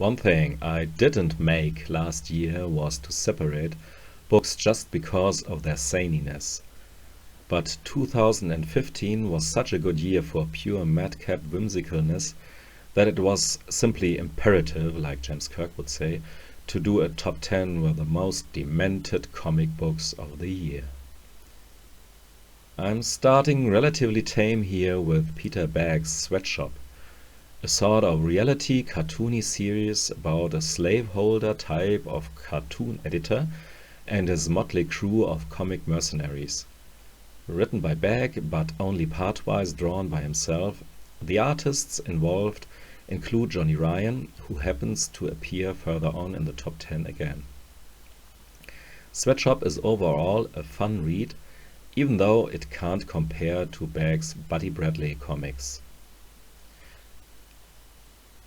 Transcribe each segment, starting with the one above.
One thing I didn't make last year was to separate books just because of their zaniness. But 2015 was such a good year for pure madcap whimsicalness that it was simply imperative, like James Kirk would say, to do a top 10 with the most demented comic books of the year. I'm starting relatively tame here with Peter Bagg's Sweatshop, a sort of reality cartoony series about a slaveholder type of cartoon editor and his motley crew of comic mercenaries. Written by Bagg, but only partwise drawn by himself, the artists involved include Johnny Ryan, who happens to appear further on in the top 10 again. Sweatshop is overall a fun read, even though it can't compare to Bagg's Buddy Bradley comics.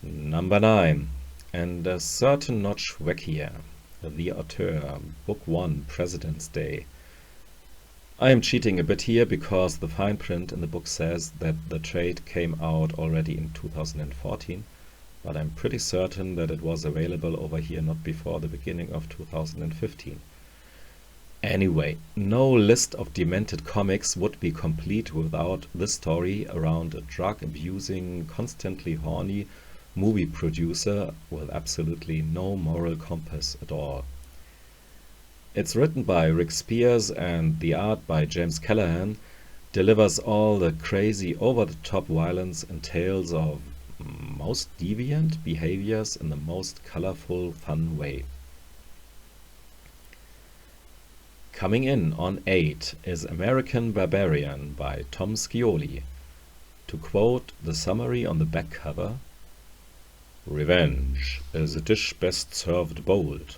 Number 9, and a certain notch wackier, The Auteur, Book 1, President's Day. I am cheating a bit here because the fine print in the book says that the trade came out already in 2014, but I'm pretty certain that it was available over here not before the beginning of 2015. Anyway, no list of demented comics would be complete without this story around a drug-abusing, constantly horny movie producer with absolutely no moral compass at all. It's written by Rick Spears and the art by James Callahan delivers all the crazy over-the-top violence and tales of most deviant behaviors in the most colorful, fun way. Coming in on 8 is American Barbarian by Tom Scioli. To quote the summary on the back cover, "Revenge is a dish best served bold.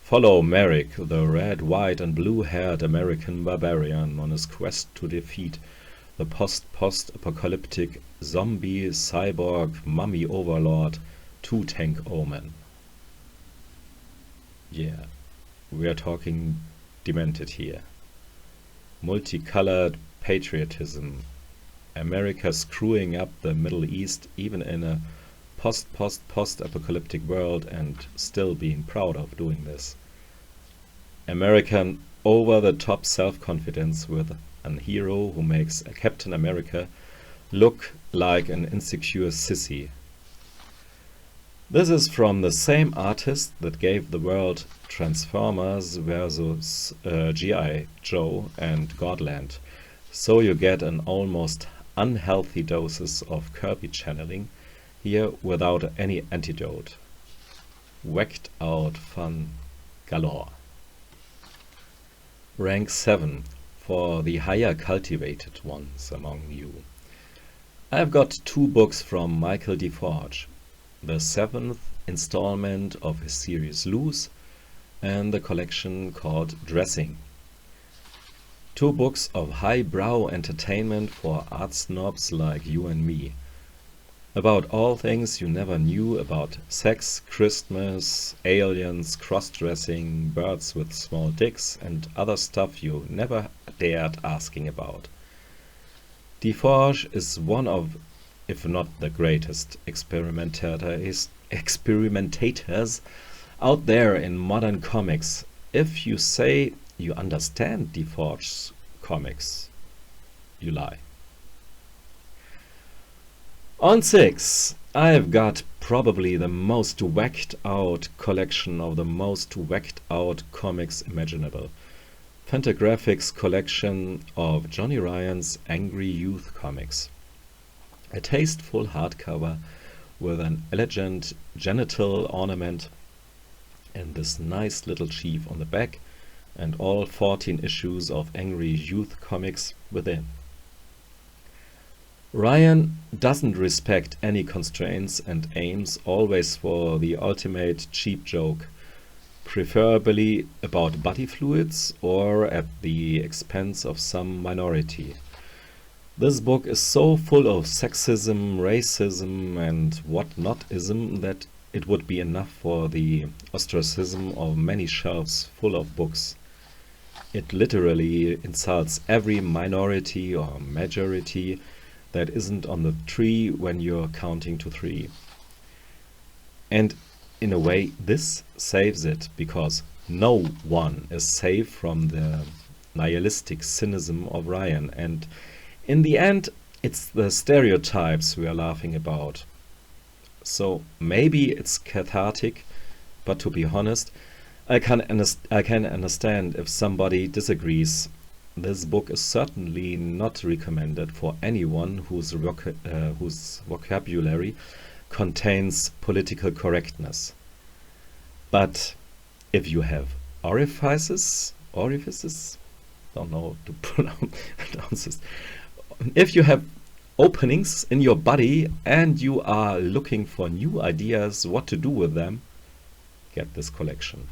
Follow Merrick, the red, white and blue-haired American barbarian on his quest to defeat the post-apocalyptic zombie cyborg mummy overlord Tutankhamun." Yeah, we are talking demented here. Multicolored patriotism, America screwing up the Middle East even in a post-apocalyptic world and still being proud of doing this. American over-the-top self-confidence with an hero who makes a Captain America look like an insecure sissy. This is from the same artist that gave the world Transformers vs. G.I. Joe and Godland, so you get an almost unhealthy doses of Kirby channeling here without any antidote. Whacked out fun galore. Rank 7 for the higher cultivated ones among you. I've got 2 books from Michael DeForge, the 7th installment of his series Loose and the collection called Dressing. 2 books of highbrow entertainment for art snobs like you and me. About all things you never knew about sex, Christmas, aliens, cross-dressing, birds with small dicks and other stuff you never dared asking about. DeForge is one of, if not the greatest, experimentators out there in modern comics. If you say you understand DeForge's comics, you lie. On 6, I've got probably the most whacked out collection of the most whacked out comics imaginable. Fantagraphics collection of Johnny Ryan's Angry Youth comics. A tasteful hardcover with an elegant genital ornament and this nice little chief on the back and all 14 issues of Angry Youth comics within. Ryan doesn't respect any constraints and aims always for the ultimate cheap joke, preferably about body fluids or at the expense of some minority. This book is so full of sexism, racism and whatnotism that it would be enough for the ostracism of many shelves full of books. It literally insults every minority or majority that isn't on the tree when you're counting to 3. And in a way, this saves it, because no one is safe from the nihilistic cynicism of Ryan. And in the end, it's the stereotypes we are laughing about. So maybe it's cathartic, but to be honest, I can understand if somebody disagrees. This book is certainly not recommended for anyone whose vocabulary contains political correctness. But if you have orifices, don't know to pronounce this. If you have openings in your body and you are looking for new ideas what to do with them, get this collection.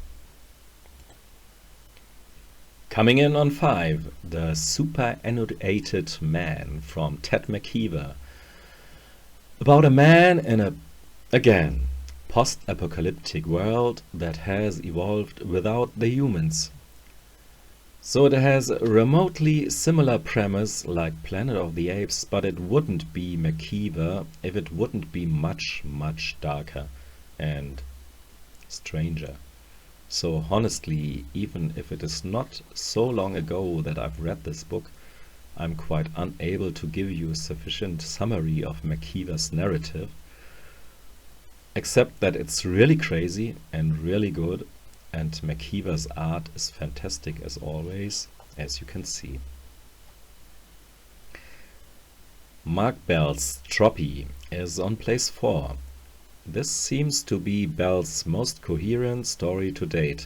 Coming in on 5, The Superannuated Man from Ted McKeever. About a man in a, again, post-apocalyptic world that has evolved without the humans. So it has a remotely similar premise like Planet of the Apes, but it wouldn't be McKeever if it wouldn't be much, much darker and stranger. So honestly, even if it is not so long ago that I've read this book, I'm quite unable to give you a sufficient summary of McKeever's narrative, except that it's really crazy and really good, and McKeever's art is fantastic as always, as you can see. Mark Bell's Troppy is on place 4. This seems to be Bell's most coherent story to date.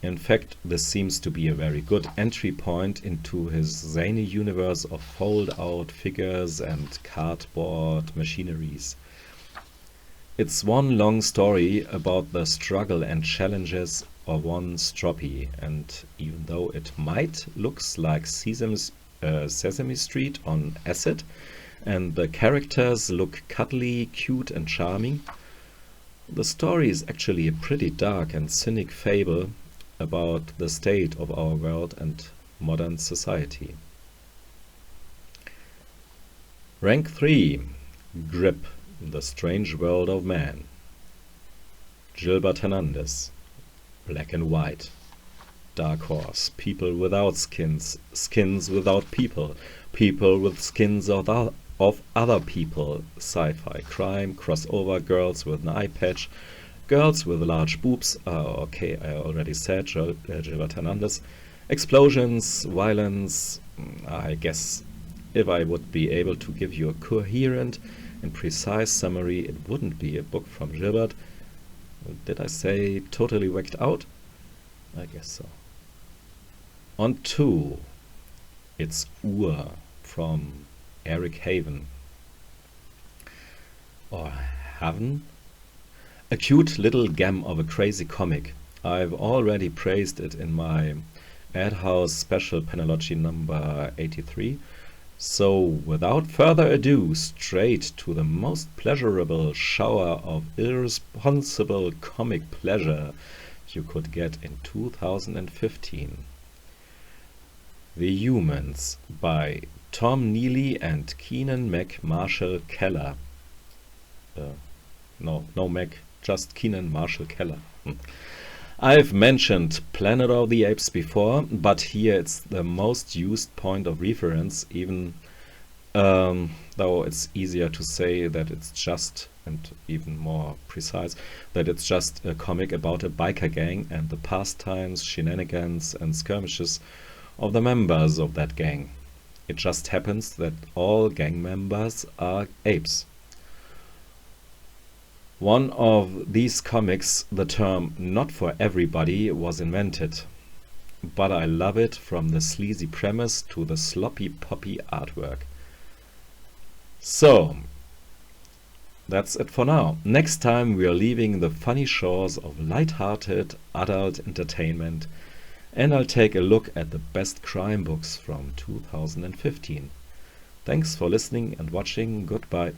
In fact, this seems to be a very good entry point into his zany universe of fold-out figures and cardboard machineries. It's one long story about the struggle and challenges of one Stroppy, and even though it might looks like Sesame Street on acid, and the characters look cuddly, cute and charming, the story is actually a pretty dark and cynic fable about the state of our world and modern society. Rank 3, Grip, The Strange World of Man. Gilbert Hernandez, Black and White. Dark Horse, People Without Skins, Skins Without People, People with Skins of other people, sci-fi, crime, crossover, girls with an eye patch, girls with large boobs, okay, I already said Gilbert Hernandez, explosions, violence. I guess if I would be able to give you a coherent and precise summary, it wouldn't be a book from Gilbert. Did I say totally whacked out? I guess so. On 2, it's Ur from Eric Haven. Or Haven? A cute little gem of a crazy comic. I've already praised it in my Ad House special Panellogy number 83. So without further ado, straight to the most pleasurable shower of irresponsible comic pleasure you could get in 2015. The Humans by Tom Neely and Keenan Marshall Keller. No Mac, just Keenan Marshall Keller. I've mentioned Planet of the Apes before, but here it's the most used point of reference, even though it's easier to say that it's just, and even more precise, that it's just a comic about a biker gang and the pastimes, shenanigans and skirmishes of the members of that gang. It just happens that all gang members are apes. One of these comics, the term "not for everybody" was invented, but I love it from the sleazy premise to the sloppy poppy artwork. So, that's it for now. Next time we are leaving the funny shores of light-hearted adult entertainment, and I'll take a look at the best crime books from 2015. Thanks for listening and watching. Goodbye.